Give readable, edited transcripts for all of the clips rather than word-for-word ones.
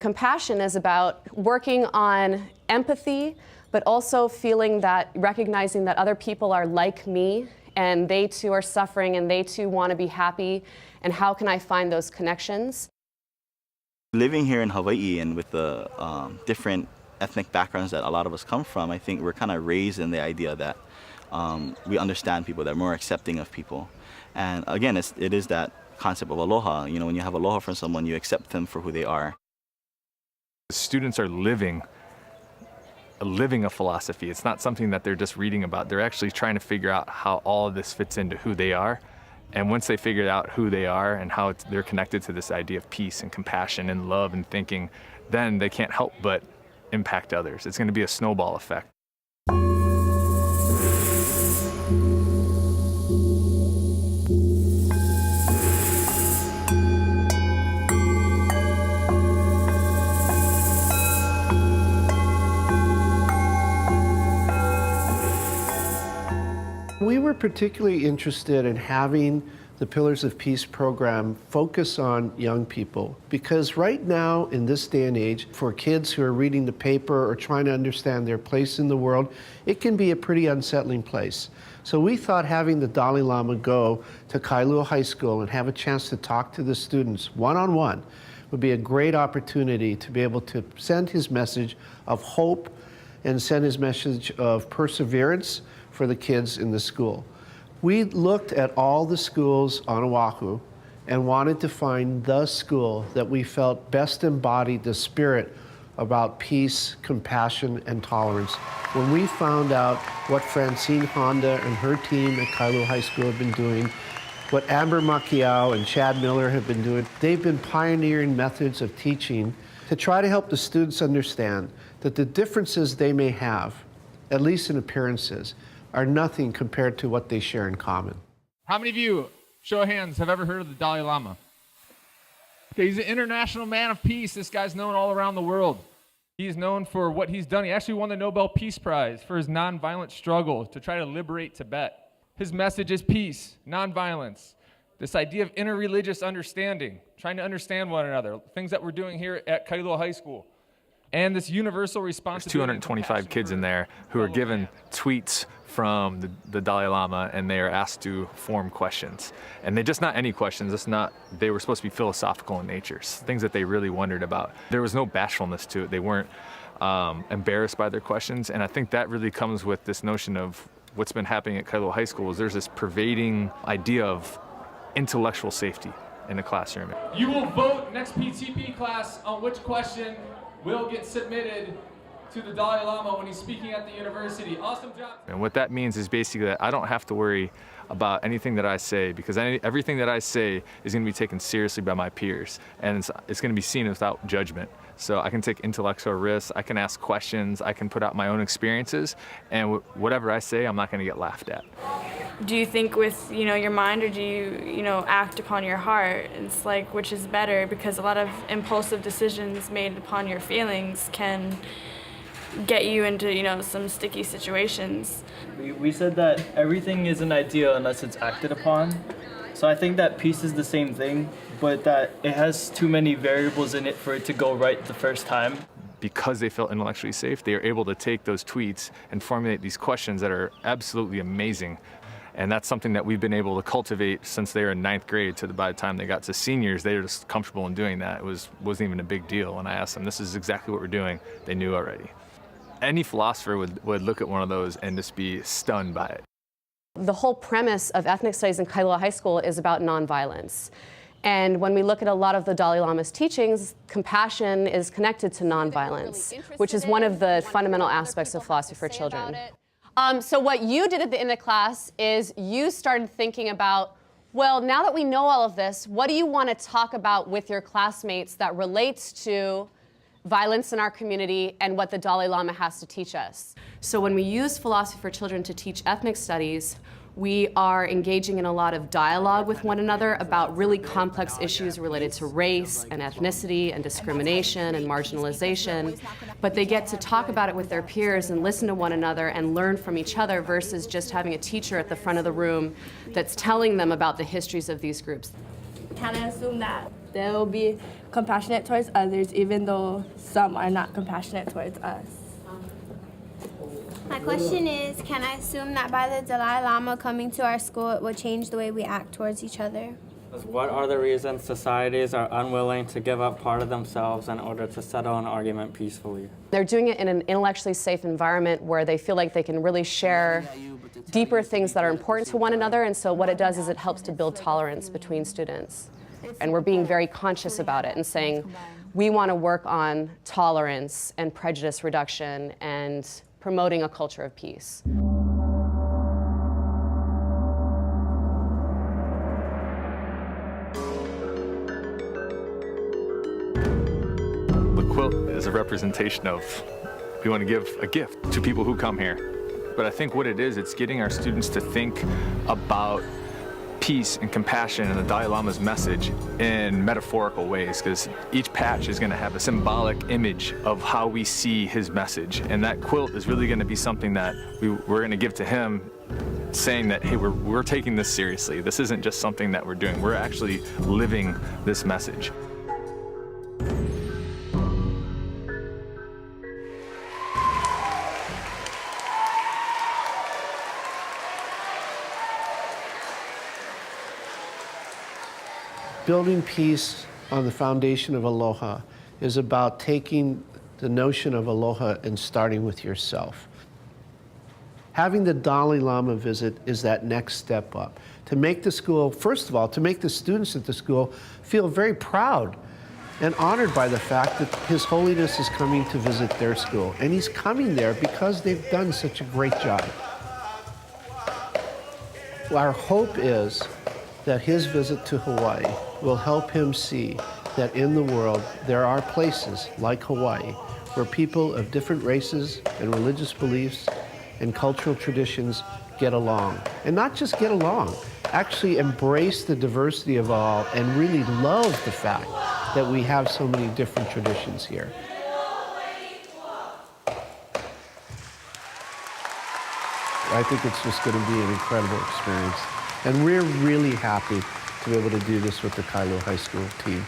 Compassion is about working on empathy, but also feeling that, recognizing that other people are like me and they too are suffering and they too want to be happy, and how can I find those connections? Living here in Hawaii and with the different ethnic backgrounds that a lot of us come from, I think we're kind of raised in the idea that we understand people, that we're more accepting of people. And again, it is that concept of aloha. You know, when you have aloha from someone, you accept them for who they are. Students are living a philosophy. It's not something that they're just reading about. They're actually trying to figure out how all of this fits into who they are. And once they figure out who they are and how they're connected to this idea of peace and compassion and love and thinking, then they can't help but impact others. It's going to be a snowball effect. We were particularly interested in having the Pillars of Peace program focus on young people, because right now in this day and age, for kids who are reading the paper or trying to understand their place in the world, it can be a pretty unsettling place. So we thought having the Dalai Lama go to Kailua High School and have a chance to talk to the students one-on-one would be a great opportunity to be able to send his message of hope and send his message of perseverance for the kids in the school. We looked at all the schools on Oahu and wanted to find the school that we felt best embodied the spirit about peace, compassion, and tolerance. When we found out what Francine Honda and her team at Kailua High School have been doing, what Amber Macchiao and Chad Miller have been doing, they've been pioneering methods of teaching to try to help the students understand that the differences they may have, at least in appearances, are nothing compared to what they share in common. How many of you, show of hands, have ever heard of the Dalai Lama? Okay, he's an international man of peace. This guy's known all around the world. He's known for what he's done. He actually won the Nobel Peace Prize for his nonviolent struggle to try to liberate Tibet. His message is peace, nonviolence, this idea of interreligious understanding, trying to understand one another, things that we're doing here at Kailua High School. And this universal responsibility. There's 225 kids in there who are given tweets from the Dalai Lama, and they are asked to form questions. And they're just not any questions. They were supposed to be philosophical in nature, things that they really wondered about. There was no bashfulness to it. They weren't embarrassed by their questions. And I think that really comes with this notion of what's been happening at Kailua High School is there's this pervading idea of intellectual safety in the classroom. You will vote next PTP class on which question will get submitted to the Dalai Lama when he's speaking at the university. Awesome job. And what that means is basically that I don't have to worry about anything that I say, because everything that I say is going to be taken seriously by my peers, and it's going to be seen without judgment. So I can take intellectual risks, I can ask questions, I can put out my own experiences, and whatever I say, I'm not going to get laughed at. Do you think with your mind, or do you act upon your heart? It's like, which is better? Because a lot of impulsive decisions made upon your feelings can get you into some sticky situations. We said that everything is an idea unless it's acted upon. So I think that peace is the same thing, but that it has too many variables in it for it to go right the first time. Because they felt intellectually safe, they are able to take those tweets and formulate these questions that are absolutely amazing. And that's something that we've been able to cultivate since they were in 9th grade to by the time they got to seniors. They were just comfortable in doing that. It wasn't even a big deal. When I asked them, this is exactly what we're doing, they knew already. Any philosopher would look at one of those and just be stunned by it. The whole premise of ethnic studies in Kailua High School is about nonviolence. And when we look at a lot of the Dalai Lama's teachings, compassion is connected to nonviolence, which is one of the fundamental aspects of philosophy for children. So what you did at the end of class is you started thinking about, well, now that we know all of this, what do you want to talk about with your classmates that relates to violence in our community and what the Dalai Lama has to teach us? So when we use philosophy for children to teach ethnic studies, we are engaging in a lot of dialogue with one another about really complex issues related to race and ethnicity and discrimination and marginalization. But they get to talk about it with their peers and listen to one another and learn from each other versus just having a teacher at the front of the room that's telling them about the histories of these groups. Kind of assume that still be compassionate towards others, even though some are not compassionate towards us. My question is, can I assume that by the Dalai Lama coming to our school, it will change the way we act towards each other? What are the reasons societies are unwilling to give up part of themselves in order to settle an argument peacefully? They're doing it in an intellectually safe environment where they feel like they can really share deeper things that are important to one another, and so what it does is it helps to build tolerance between students. And we're being very conscious about it and saying, we want to work on tolerance and prejudice reduction and promoting a culture of peace. The quilt is a representation of, we want to give a gift to people who come here. But I think what it is, it's getting our students to think about peace and compassion and the Dalai Lama's message in metaphorical ways, because each patch is going to have a symbolic image of how we see his message. And that quilt is really going to be something that we're going to give to him, saying that, hey, we're taking this seriously. This isn't just something that we're doing. We're actually living this message. Building peace on the foundation of aloha is about taking the notion of aloha and starting with yourself. Having the Dalai Lama visit is that next step up. To make the school, first of all, to make the students at the school feel very proud and honored by the fact that His Holiness is coming to visit their school. And he's coming there because they've done such a great job. Our hope is that his visit to Hawaii will help him see that in the world there are places like Hawaii where people of different races and religious beliefs and cultural traditions get along. And not just get along, actually embrace the diversity of all and really love the fact that we have so many different traditions here. I think it's just going to be an incredible experience. And we're really happy to be able to do this with the Kailua High School team.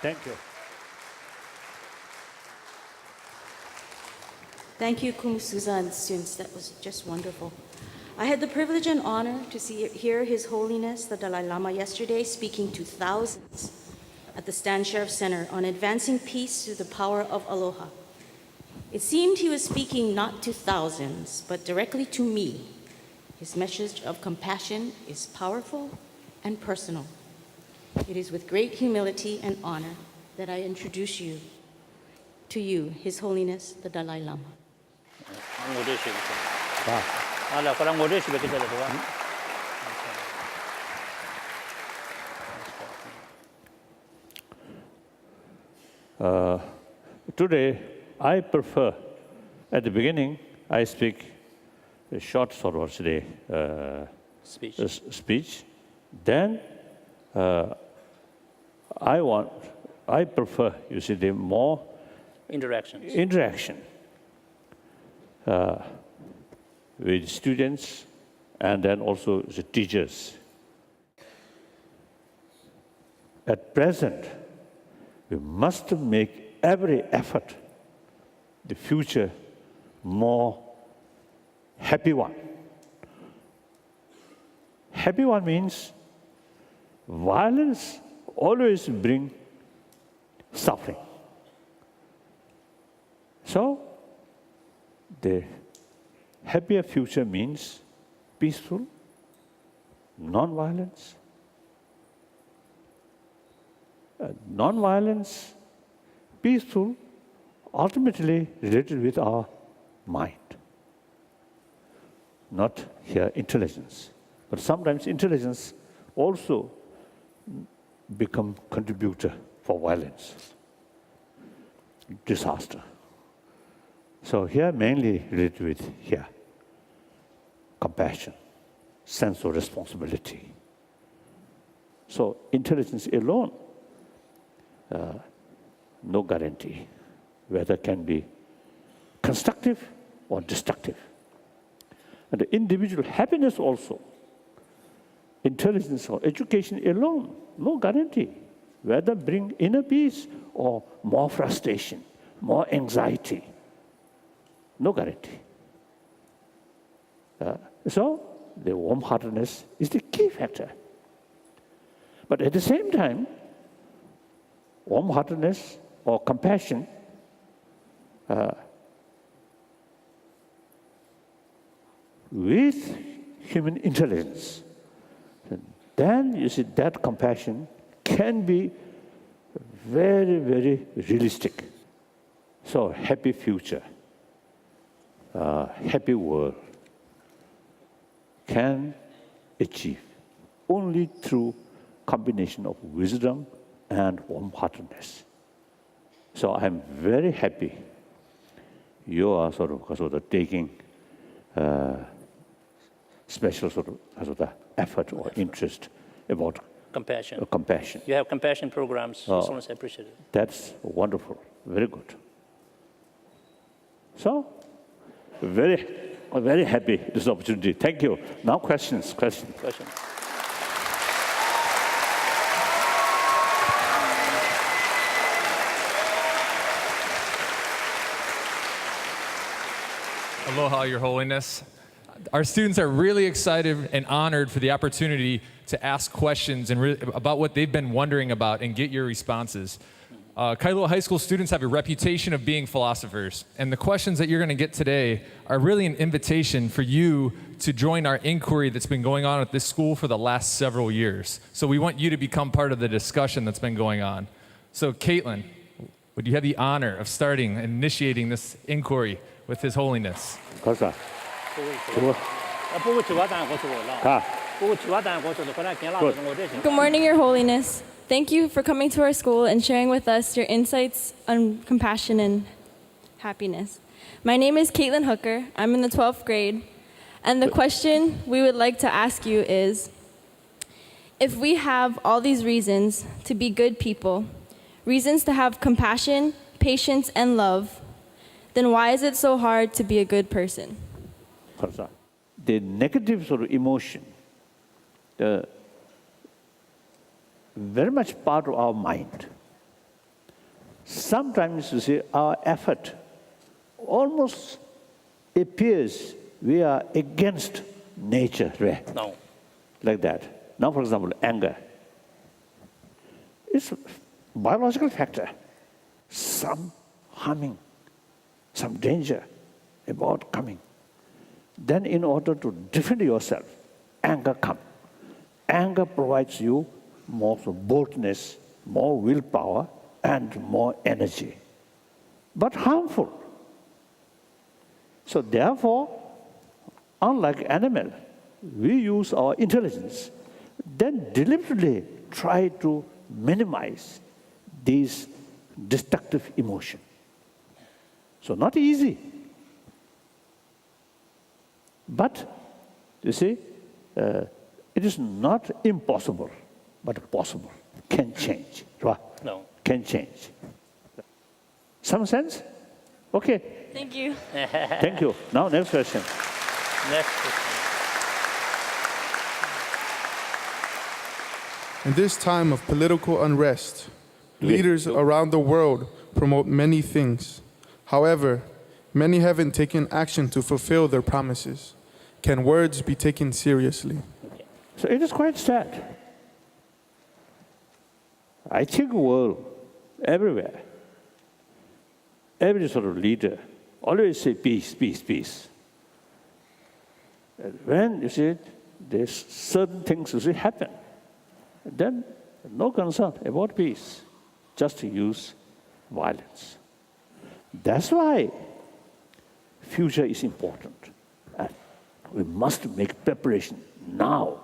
Thank you. Thank you, Kum Suza and students. That was just wonderful. I had the privilege and honor to hear His Holiness, the Dalai Lama, yesterday speaking to thousands at the Stan Sheriff Center on advancing peace through the power of aloha. It seemed he was speaking not to thousands, but directly to me. His message of compassion is powerful and personal. It is with great humility and honor that I introduce you to you, His Holiness, the Dalai Lama. Today, I prefer, at the beginning, I speak a short sort of today speech. Then I prefer, you see, the more interaction with students and then also the teachers. At present, we must make every effort, the future more happy one. Happy one means violence always brings suffering. So, the happier future means peaceful, non-violence. Non-violence, peaceful, ultimately related with our mind. Not here intelligence, but sometimes intelligence also become contributor for violence, disaster. So here mainly related with here, compassion, sense of responsibility. So intelligence alone, no guarantee whether it can be constructive or destructive. And the individual happiness also, intelligence or education alone, no guarantee whether bring inner peace or more frustration, more anxiety. No guarantee. So the warm-heartedness is the key factor. But at the same time, warm-heartedness or compassion with human intelligence, then you see that compassion can be very, very realistic. So happy future, happy world can achieve only through combination of wisdom and warm-heartedness. So I'm very happy you are sort of taking special sort of effort or interest about compassion. Compassion. You have compassion programs. As long as I appreciate it. That's wonderful. Very good. So, very happy this opportunity. Thank you. Now questions. Question. Aloha, Your Holiness. Our students are really excited and honored for the opportunity to ask questions and about what they've been wondering about and get your responses. Kailua High School students have a reputation of being philosophers, and the questions that you're going to get today are really an invitation for you to join our inquiry that's been going on at this school for the last several years. So we want you to become part of the discussion that's been going on. So Caitlin, would you have the honor of starting and initiating this inquiry with His Holiness? Good morning, Your Holiness. Thank you for coming to our school and sharing with us your insights on compassion and happiness. My name is Caitlin Hooker. I'm in the 12th grade. And the question we would like to ask you is, if we have all these reasons to be good people, reasons to have compassion, patience, and love, then why is it so hard to be a good person? The negative sort of emotion, very much part of our mind. Sometimes you see our effort almost appears we are against nature, right? No. Like that. Now, for example, anger. It's a biological factor. Some harming, some danger about coming. Then in order to defend yourself, anger comes. Anger provides you more boldness, more willpower, and more energy. But harmful. So therefore, unlike animal, we use our intelligence, then deliberately try to minimize these destructive emotions. So not easy. But, you see, it is not impossible, but possible. Can change, right? No. Can change. Some sense? Okay. Thank you. Thank you. Now, next question. Next question. In this time of political unrest, leaders around the world promote many things. However, many haven't taken action to fulfill their promises. Can words be taken seriously? So it is quite sad. I think world, everywhere, every sort of leader always say peace, peace, peace. And when you see there's certain things you see happen, then no concern about peace, just use violence. That's why future is important. And we must make preparation now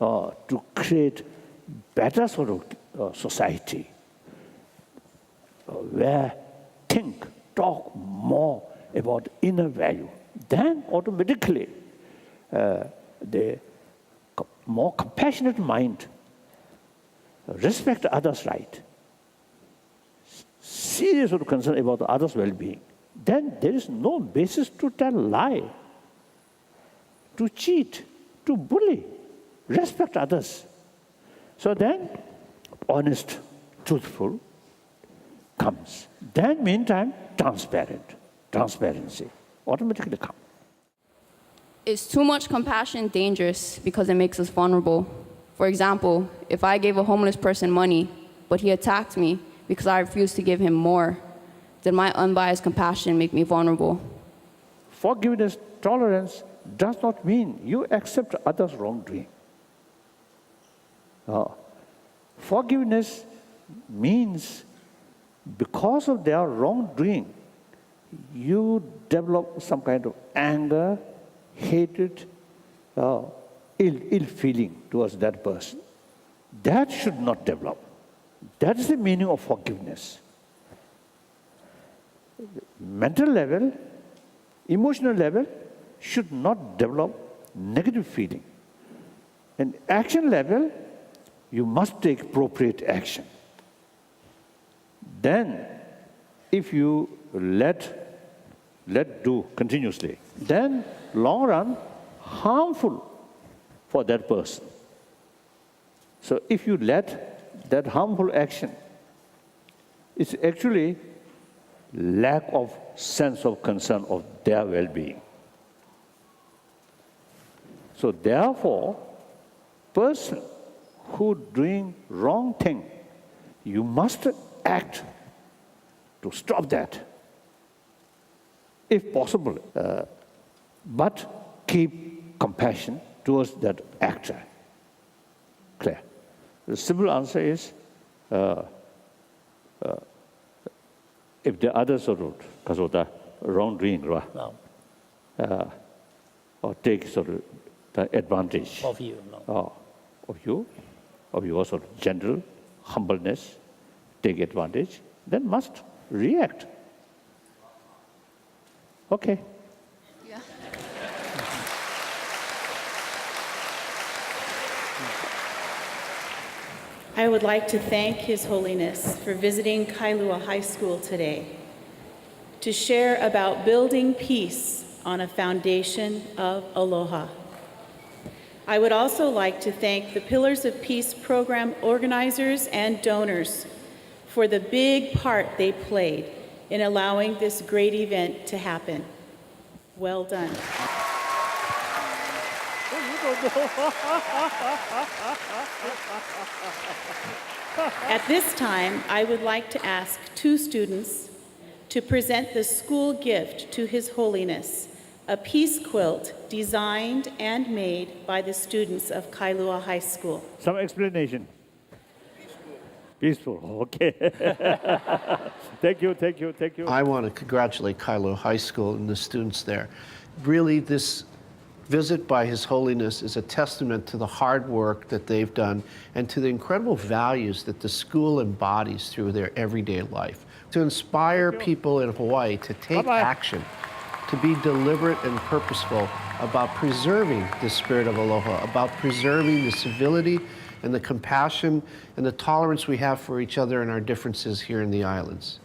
to create better sort of society where think, talk more about inner value. Then automatically the more compassionate mind respect others' right, serious sort of concern about others' well-being. Then there is no basis to tell lie, to cheat, to bully. Respect others. So then, honest, truthful comes. Then meantime, transparency automatically comes. Is too much compassion dangerous because it makes us vulnerable? For example, if I gave a homeless person money, but he attacked me because I refused to give him more, then my unbiased compassion make me vulnerable. Forgiveness, tolerance does not mean you accept others' wrongdoing. Forgiveness means because of their wrongdoing, you develop some kind of anger, hatred, ill feeling towards that person. That should not develop. That is the meaning of forgiveness. Mental level, emotional level should not develop negative feeling. And action level, you must take appropriate action. Then, if you let do continuously, then long run, harmful for that person. So if you let that harmful action, it's actually lack of sense of concern of their well-being. So therefore, person who doing wrong thing, you must act to stop that, if possible, but keep compassion towards that actor. Clear? The simple answer is, if the other sort of wrongdoing, No. or take sort of the advantage Of you, no. of your sort of general humbleness, take advantage, then must react. Okay. Yeah. I would like to thank His Holiness for visiting Kailua High School today to share about building peace on a foundation of aloha. I would also like to thank the Pillars of Peace program organizers and donors for the big part they played in allowing this great event to happen. Well done. At this time, I would like to ask two students to present the school gift to His Holiness, a peace quilt designed and made by the students of Kailua High School. Some explanation. Peaceful, okay. Thank you, thank you, thank you. I want to congratulate Kailua High School and the students there. Really, this visit by His Holiness is a testament to the hard work that they've done and to the incredible values that the school embodies through their everyday life. To inspire people in Hawaii to take action, to be deliberate and purposeful about preserving the spirit of aloha, about preserving the civility and the compassion and the tolerance we have for each other and our differences here in the islands.